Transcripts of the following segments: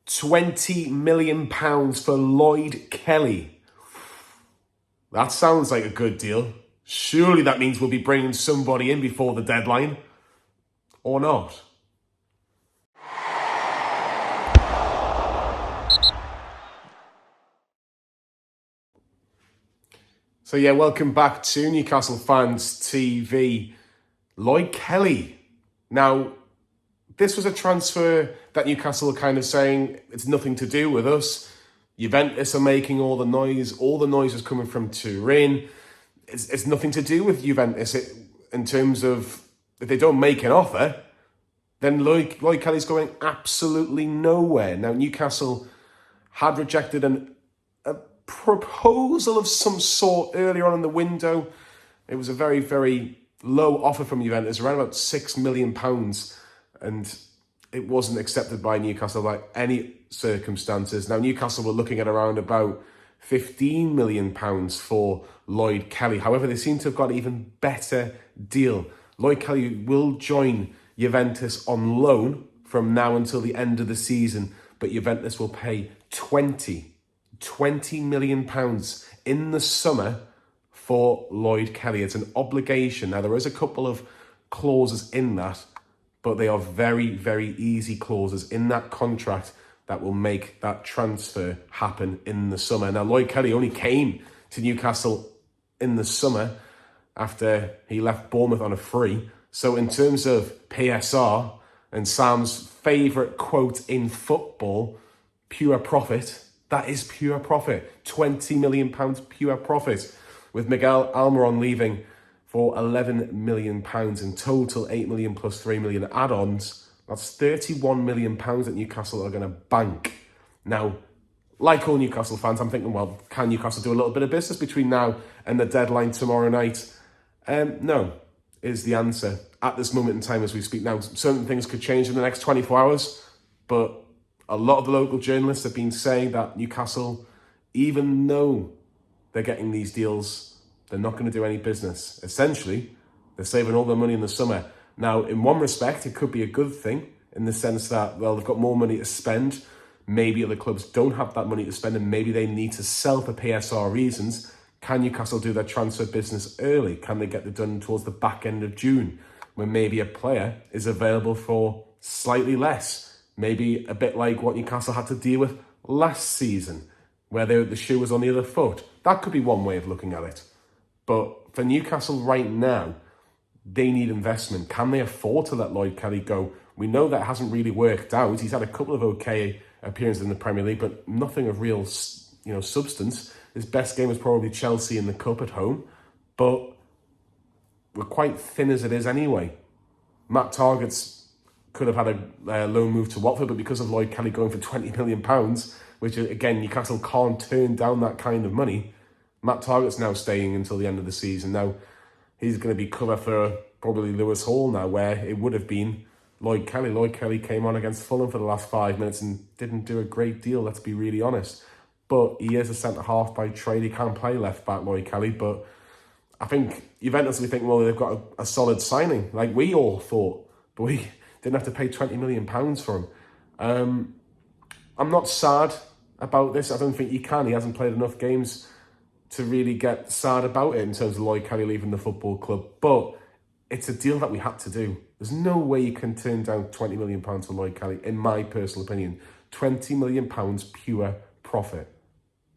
£20 million for Lloyd Kelly. That sounds like a good deal. Surely that means we'll be bringing somebody in before the deadline. Or not? So yeah, welcome back to Newcastle Fans TV. Lloyd Kelly. Now, this was a transfer that Newcastle are kind of saying it's nothing to do with us. Juventus are making all the noise. All the noise is coming from Turin. It's nothing to do with Juventus in terms of if they don't make an offer, then Lloyd Kelly's going absolutely nowhere. Now, Newcastle had rejected a proposal of some sort earlier on in the window. It was a very, very low offer from Juventus, around about £6 million, and it wasn't accepted by Newcastle by any circumstances. Now, Newcastle were looking at around about £15 million for Lloyd Kelly. However, they seem to have got an even better deal. Lloyd Kelly will join Juventus on loan from now until the end of the season, but Juventus will pay £20 million in the summer for Lloyd Kelly. It's an obligation. Now, there is a couple of clauses in that, but they are very, very easy clauses in that contract that will make that transfer happen in the summer. Now, Lloyd Kelly only came to Newcastle in the summer after he left Bournemouth on a free. So in terms of PSR and Sam's favourite quote in football, pure profit, that is pure profit. £20 million pure profit. With Miguel Almiron leaving for £11 million in total, £8 million plus £3 million add-ons, that's £31 million that Newcastle are going to bank. Now, like all Newcastle fans, I'm thinking, well, can Newcastle do a little bit of business between now and the deadline tomorrow night? No, is the answer. At this moment in time as we speak now, certain things could change in the next 24 hours, but a lot of the local journalists have been saying that Newcastle, even though they're getting these deals, they're not going to do any business. Essentially, they're saving all their money in the summer. Now, in one respect, it could be a good thing in the sense that, well, they've got more money to spend. Maybe other clubs don't have that money to spend and maybe they need to sell for PSR reasons. Can Newcastle do their transfer business early? Can they get it done towards the back end of June when maybe a player is available for slightly less? Maybe a bit like what Newcastle had to deal with last season, where the shoe was on the other foot. That could be one way of looking at it. But for Newcastle right now, they need investment. Can they afford to let Lloyd Kelly go? We know that hasn't really worked out. He's had a couple of okay appearances in the Premier League, but nothing of real, substance. His best game was probably Chelsea in the Cup at home, but we're quite thin as it is anyway. Matt Targett's could have had a loan move to Watford, but because of Lloyd Kelly going for £20 million, which again, Newcastle can't turn down that kind of money, Matt Targett's now staying until the end of the season. Now, he's going to be cover for probably Lewis Hall now, where it would have been Lloyd Kelly. Lloyd Kelly came on against Fulham for the last 5 minutes and didn't do a great deal, let's be really honest. But he is a centre-half by trade. He can play left-back, Lloyd Kelly, but I think Juventus will be thinking, well, they've got a solid signing, like we all thought, but we didn't have to pay £20 million for him. I'm not sad about this. I don't think he can. He hasn't played enough games to really get sad about it in terms of Lloyd Kelly leaving the football club. But it's a deal that we had to do. There's no way you can turn down £20 million for Lloyd Kelly, in my personal opinion. £20 million pure profit.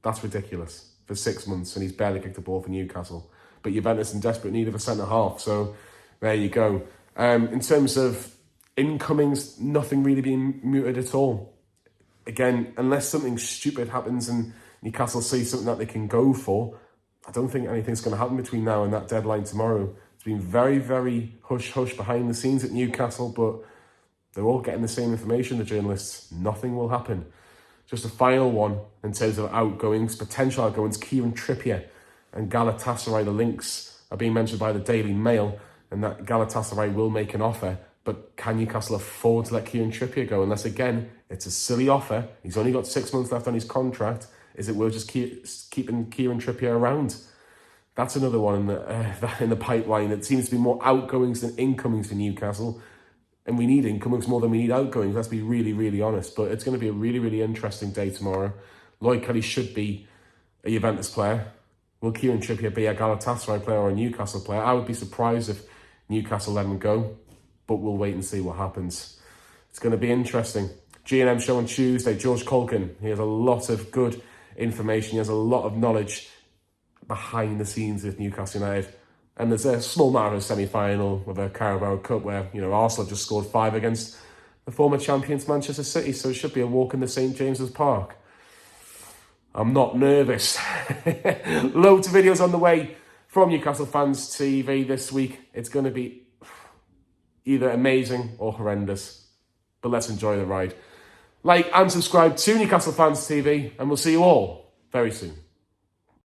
That's ridiculous for 6 months, and he's barely kicked a ball for Newcastle. But Juventus in desperate need of a centre-half, so there you go. In terms of incomings, nothing really being mooted at all. Again, unless something stupid happens and Newcastle see something that they can go for, I don't think anything's going to happen between now and that deadline tomorrow. It's been very, very hush-hush behind the scenes at Newcastle, but they're all getting the same information, the journalists. Nothing will happen. Just a final one in terms of outgoings, potential outgoings, Kieran Trippier and Galatasaray. The links are being mentioned by the Daily Mail, and that Galatasaray will make an offer. But can Newcastle afford to let Kieran Trippier go? Unless, again, it's a silly offer. He's only got 6 months left on his contract. Is it worth just keeping Kieran Trippier around? That's another one in the pipeline. It seems to be more outgoings than incomings for Newcastle. And we need incomings more than we need outgoings. Let's be really, really honest. But it's going to be a really, really interesting day tomorrow. Lloyd Kelly should be a Juventus player. Will Kieran Trippier be a Galatasaray player or a Newcastle player? I would be surprised if Newcastle let him go. But we'll wait and see what happens. It's going to be interesting. G&M show on Tuesday. George Colkin. He has a lot of good information. He has a lot of knowledge behind the scenes with Newcastle United. And there's a small matter of a semi-final of a Carabao Cup where, Arsenal have just scored 5 against the former champions Manchester City. So it should be a walk in the St. James's Park. I'm not nervous. Loads of videos on the way from Newcastle Fans TV this week. It's going to be either amazing or horrendous. But let's enjoy the ride. Like and subscribe to Newcastle Fans TV, and we'll see you all very soon.